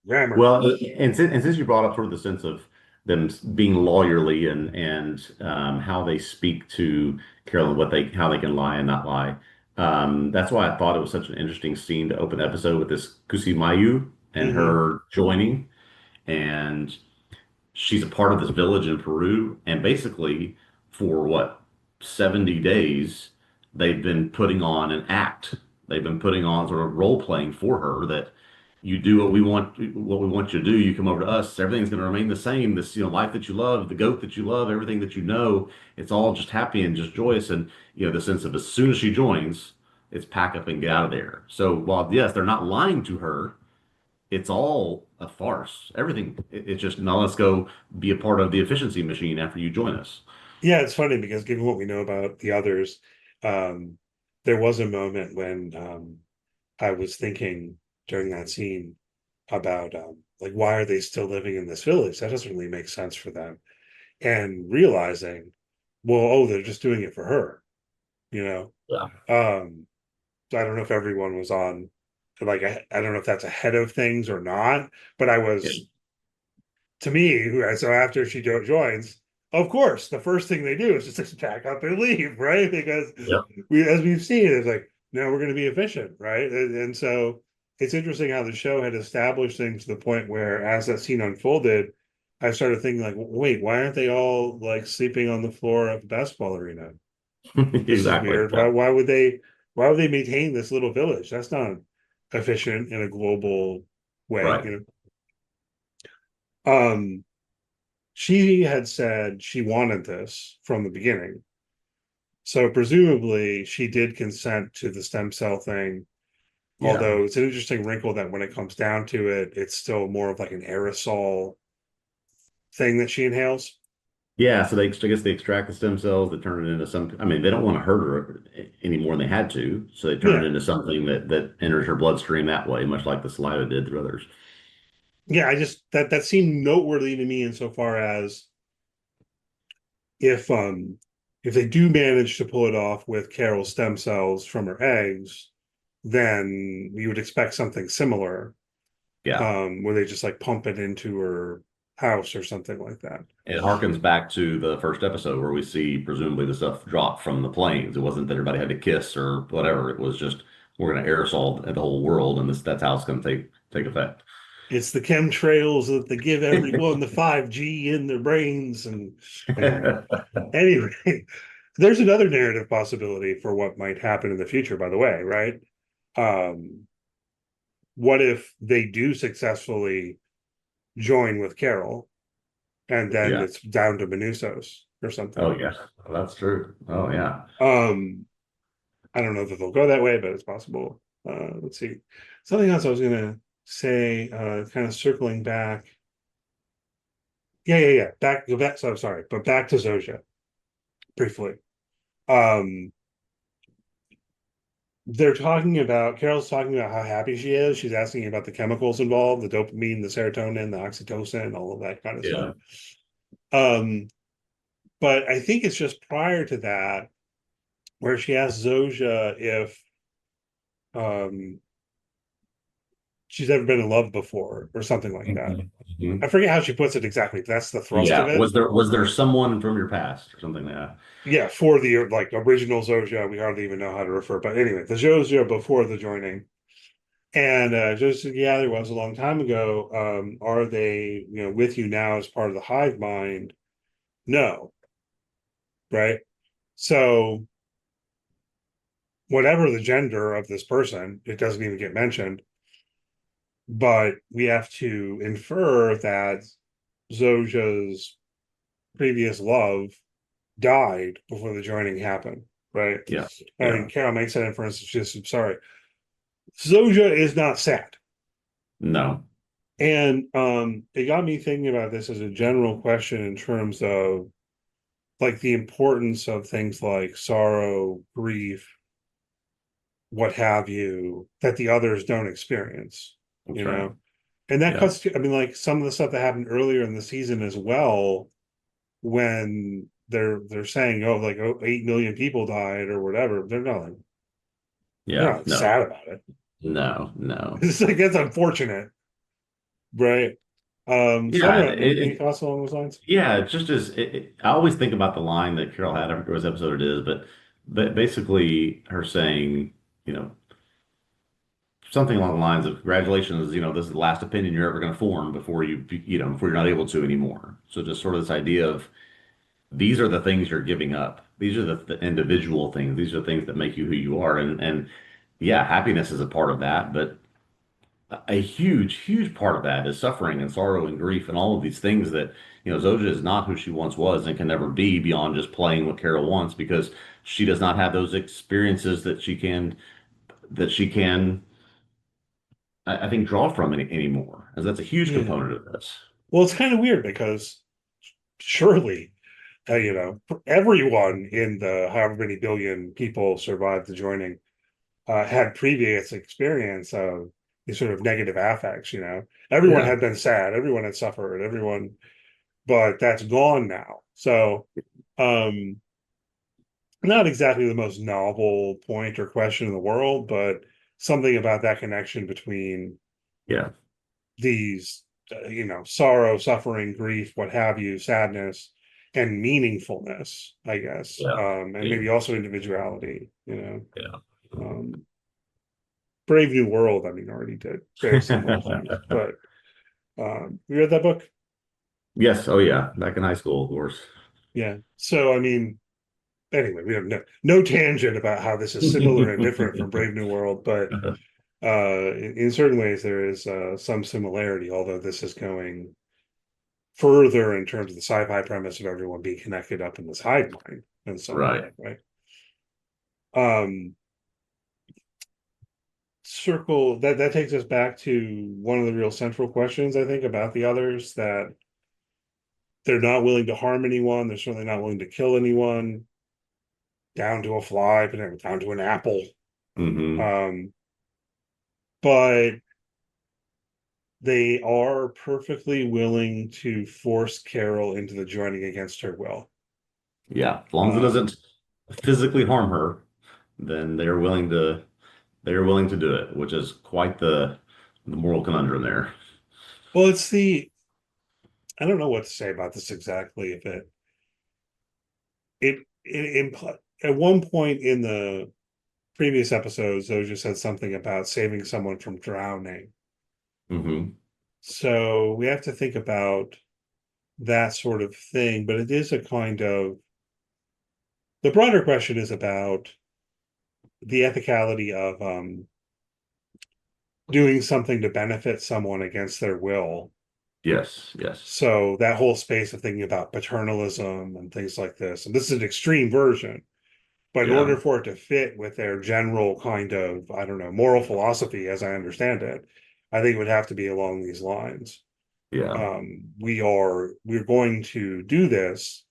Grammar. Well, and since you brought up sort of the sense of them being lawyerly and how they speak to Carolyn, how they can lie and not lie, that's why I thought it was such an interesting scene to open the episode with this Kusimayu and Mm-hmm. her joining, and she's a part of this village in Peru, and basically for what 70 days they've been putting on an act. They've been putting on sort of role playing for her that you do what we want you to do. You come over to us, everything's going to remain the same. This, life that you love, the goat that you love, everything that you know, it's all just happy and just joyous. And the sense of as soon as she joins, it's pack up and get out of there. So while yes, they're not lying to her, it's all a farce. Everything. It's just now let's go be a part of the efficiency machine after you join us. Yeah, it's funny because given what we know about the others, um, there was a moment when I was thinking during that scene about like, why are they still living in this village? That doesn't really make sense for them. And realizing, well, oh, they're just doing it for her, you know. Yeah. So I don't know if everyone was on, like, I don't know if that's ahead of things or not, but I Yeah. was, to me, so after she joins, of course, the first thing they do is just pack up and leave, right? Because Yep. as we've seen, it's like, no, we're going to be efficient, right? And so it's interesting how the show had established things to the point where, as that scene unfolded, I started thinking, like, wait, why aren't they all like sleeping on the floor of the basketball arena? This is Exactly. weird. Yeah. Why would they maintain this little village? That's not efficient in a global way, Right. you know. She had said she wanted this from the beginning. So presumably she did consent to the stem cell thing. Yeah. Although it's an interesting wrinkle that when it comes down to it, it's still more of like an aerosol thing that she inhales. Yeah. So I guess they extract the stem cells, they turn it into some. I mean, they don't want to hurt her any more than they had to, so they turn Yeah. it into something that enters her bloodstream that way, much like the saliva did through others. Yeah, I just that seemed noteworthy to me insofar as if if they do manage to pull it off with Carol's stem cells from her eggs, then you would expect something similar, Yeah. where they just like pump it into her house or something like that. It harkens back to the first episode where we see presumably the stuff drop from the planes. It wasn't that everybody had to kiss or whatever. It was just we're going to aerosol the whole world, and that's how it's going to take effect. It's the chemtrails that they give everyone the 5G in their brains. And anyway, there's another narrative possibility for what might happen in the future, by the way, right? What if they do successfully join with Carol and then Yeah. it's down to Manusos or something? Oh yeah, that's true. Oh yeah. I don't know that they'll go that way, but it's possible. Let's see. Something else I was gonna say, kind of circling back. Yeah. Go back. So I'm sorry, but back to Zoja briefly. Um, Carol's talking about how happy she is. She's asking about the chemicals involved, the dopamine, the serotonin, the oxytocin, all of that kind of Yeah. stuff. But I think it's just prior to that where she asks Zoja if um she's ever been in love before or something like that. Mhm. I forget how she puts it exactly. That's the thrust of Yeah. it. Was there someone from your past or something like that? Yeah, for the like original Zoja, we hardly even know how to refer. But anyway, the Zoja before the joining. And just yeah, there was a long time ago. Are they, with you now as part of the hive mind? No, right? So whatever the gender of this person, it doesn't even get mentioned. But we have to infer that Zoja's previous love died before the joining happened, right? Yeah. I mean, Yeah. Carol makes that inference. She's sorry. Zoja is not sad. No. And it got me thinking about this as a general question in terms of like the importance of things like sorrow, grief, what have you, that the others don't experience, That's you right. know? And that Yeah. cuts to, I mean, like some of the stuff that happened earlier in the season as well, when they're saying, oh, like 8 million people died or whatever, they're Yeah. not No. sad about it. No. No. It's like it's unfortunate, right? So I Yeah. don't know, any thoughts along those lines? Yeah. It's just as I always think about the line that Carol had. I forget what episode it is, but basically her saying, you know, something along the lines of congratulations, this is the last opinion you're ever going to form before before you're not able to anymore. So just sort of this idea of these are the things you're giving up. These are the individual things. These are the things that make you who you are. And yeah, happiness is a part of that, but a huge, huge part of that is suffering and sorrow and grief and all of these things that, Zoja is not who she once was and can never be beyond just playing what Carol wants because she does not have those experiences that she can, I think, draw from anymore. As that's a huge Yeah. component of this. Well, it's kind of weird because surely, everyone in the however many billion people survived the joining had previous experience of these sort of negative affects. Everyone Yeah. had been sad, everyone had suffered, but that's gone now. So, um, not exactly the most novel point or question in the world, but something about that connection between Yeah. these, sorrow, suffering, grief, what have you, sadness, and meaningfulness, I guess, Yeah. and Yeah. maybe also individuality. Yeah. Um, Brave New World, I mean, already did very similar things, but you read that book? Yes. Oh, yeah. Back in high school, of course. Yeah. So, I mean, anyway, we have no tangent about how this is similar and different from Brave New World, but in certain ways there is some similarity, although this is going further in terms of the sci-fi premise of everyone being connected up in this hive mind in some way, Right. right? Um, Circle that takes us back to one of the real central questions, I think, about the others, that they're not willing to harm anyone. They're certainly not willing to kill anyone, down to a fly, but down to an apple. Hmm. Um, but they are perfectly willing to force Carol into the joining against her will. Yeah. As long as it Um, doesn't physically harm her, then they're willing to do it, which is quite the moral conundrum there. well, I don't know what to say about this exactly. If it at one point in the previous episodes, Zoja said something about saving someone from drowning. Hmm. So we have to think about that sort of thing, but it is a kind of the broader question is about the ethicality of doing something to benefit someone against their will. Yes. Yes. So that whole space of thinking about paternalism and things like this, and this is an extreme version, but in Yeah. order for it to fit with their general kind of, I don't know, moral philosophy, as I understand it, I think it would have to be along these lines. Yeah. We're going to do this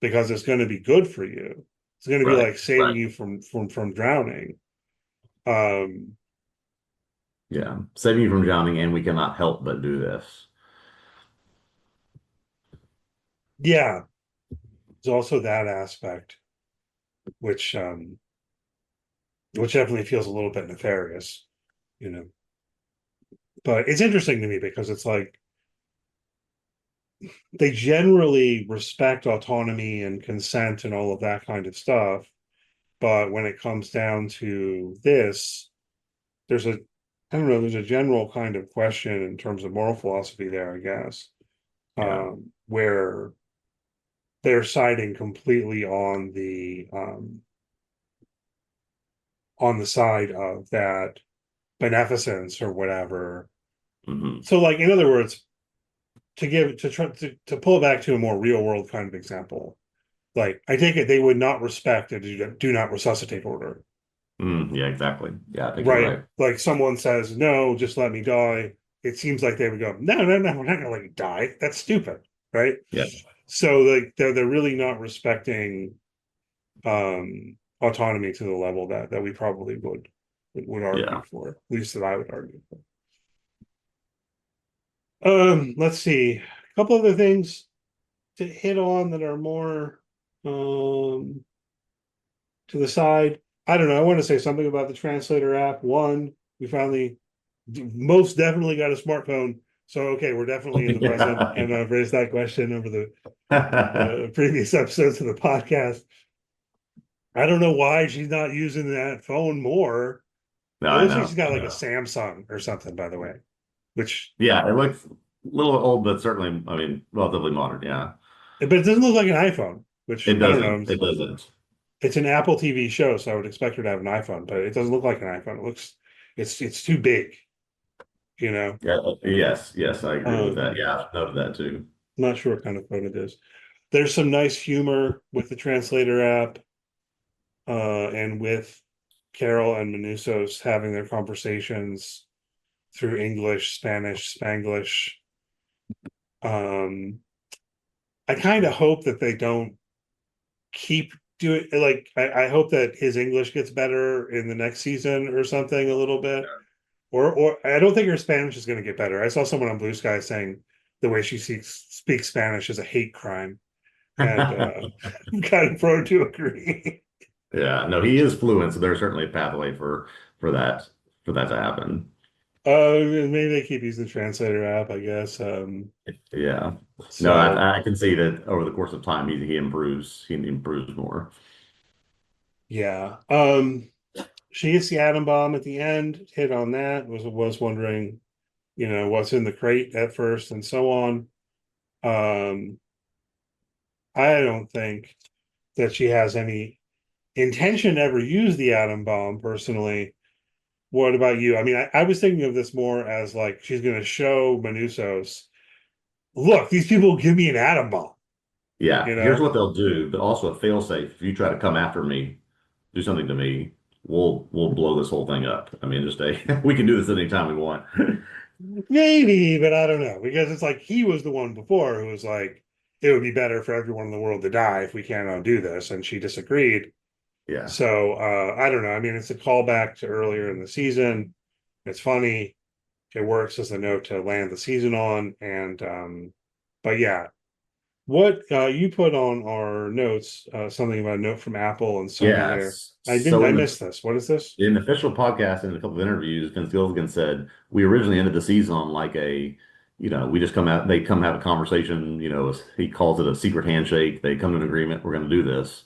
because it's going to be good for you. It's going to be Right. like saving Right. you from drowning. Um, Yeah. Saving you from drowning, and we cannot help but do this. yeah, there's also that aspect, which which definitely feels a little bit nefarious, you know. But it's interesting to me because it's like they generally respect autonomy and consent and all of that kind of stuff. But when it comes down to this, there's a, I don't know, there's a general kind of question in terms of moral philosophy there, I guess, Yeah. where they're siding completely on the side of that beneficence or whatever. Hmm. So, like, in other words, to pull it back to a more real world kind of example, like I take it they would not respect a do not resuscitate order, Yeah, exactly. Yeah, I think you're right? right. Like someone says, no, just let me die. it seems like they would go, no, we're not going to let you die. That's stupid, right? Yeah. So like they're really not respecting autonomy to the level that we probably would argue Yeah. for, at least that I would argue for. Let's see. A couple other things to hit on that are more to the side. I don't know. I want to say something about the translator app. One, we finally most definitely got a smartphone. So okay, we're definitely in the present, and I've raised that question over the previous episodes of the podcast. I don't know why she's not using that phone more. No, It I looks like know. she's got like a Samsung or something, by the way, which, Yeah, it looks a little old, but certainly, I mean, relatively modern. Yeah. but it doesn't look like an iPhone, which It I don't know. doesn't. It doesn't. It's an Apple TV show, so I would expect her to have an iPhone, but it doesn't look like an iPhone. It looks, it's too big, you know. Yeah. Yes. Yes, I agree with that. Um, Yeah, I've noted that too. not sure what kind of phone it is. There's some nice humor with the translator app, and with Carol and Manusos having their conversations through English, Spanish, Spanglish. Um, I kind of hope that they don't keep doing, like I hope that his English gets better in the next season or something a little bit. Or I don't think her Spanish is going to get better. I saw someone on Blue Sky saying the way she speaks Spanish is a hate crime, and I'm kind of prone to agree. Yeah, no, he is fluent, so there's certainly a pathway for that for that to happen. Maybe they keep using the translator app, I guess. Yeah. No, So I can see that over the course of time he improves more. yeah. She gets the atom bomb at the end, hit on that, was wondering, what's in the crate at first and so on. Um, I don't think that she has any intention to ever use the atom bomb personally. What about you? I mean, I was thinking of this more as like she's going to show Manusos, look, these people give me an atom bomb, Yeah, you here's know? what they'll do, but also a fail-safe. If you try to come after me, do something to me, we'll blow this whole thing up. I mean, just a we can do this anytime we want. Maybe, but I don't know, because it's like he was the one before who was like, it would be better for everyone in the world to die if we cannot do this, and she disagreed. Yeah. So I don't know. I mean, it's a callback to earlier in the season. It's funny. It works as a note to land the season on, and but yeah, what you put on our notes, something about a note from Apple and Sony there. Yes. I didn't. So I missed this. What is this? in the official podcast and a couple of interviews, Vince Gilligan said we originally ended the season on like we just come out, they come have a conversation, he calls it a secret handshake. They come to an agreement, we're going to do this.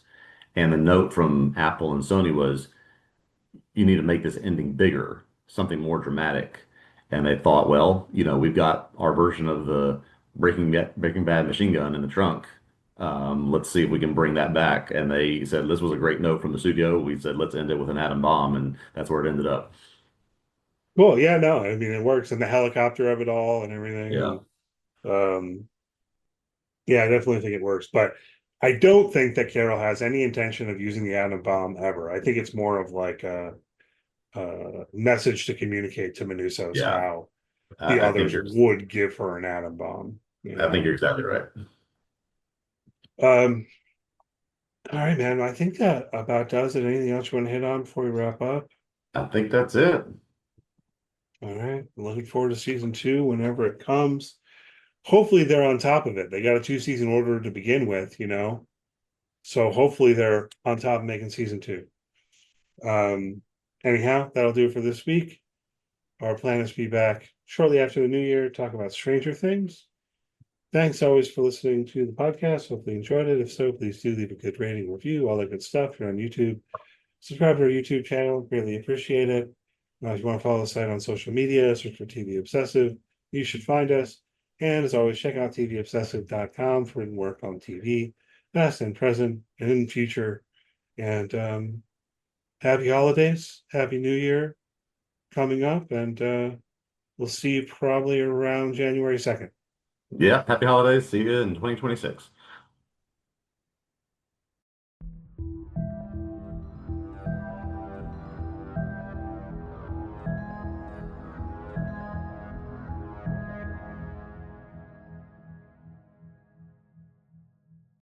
And the note from Apple and Sony was, you need to make this ending bigger, something more dramatic. And they thought, well, we've got our version of the Breaking Bad machine gun in the trunk. Let's see if we can bring that back. And they said this was a great note from the studio. We said let's end it with an atom bomb, and that's where it ended up. Cool. Yeah. No. I mean, it works, and the helicopter of it all and everything, Yeah, and yeah, I definitely think it works. But I don't think that Carol has any intention of using the atom bomb ever. I think it's more of like a message to communicate to Manusos yeah. how the I think others you're. would give her an atom bomb. I think you're exactly right. Um, all right, man. I think that about does it. Anything else you want to hit on before we wrap up? I think that's it. All right. Looking forward to season 2 whenever it comes. Hopefully they're on top of it. They got a 2-season order to begin with. So hopefully they're on top of making season 2. Anyhow, that'll do it for this week. Our plan is to be back shortly after the new year, talk about Stranger Things. Thanks always for listening to the podcast. Hopefully you enjoyed it. If so, please do leave a good rating, review, all that good stuff. If you're on YouTube, subscribe to our YouTube channel. Greatly appreciate it. If you want to follow the site on social media, search for TV Obsessive. You should find us. And as always, check out TVObscast.com for written work on TV, past and present, and in the future. And happy holidays, happy new year coming up, and we'll see you probably around January 2nd. Yeah. Happy holidays. See you in 2026.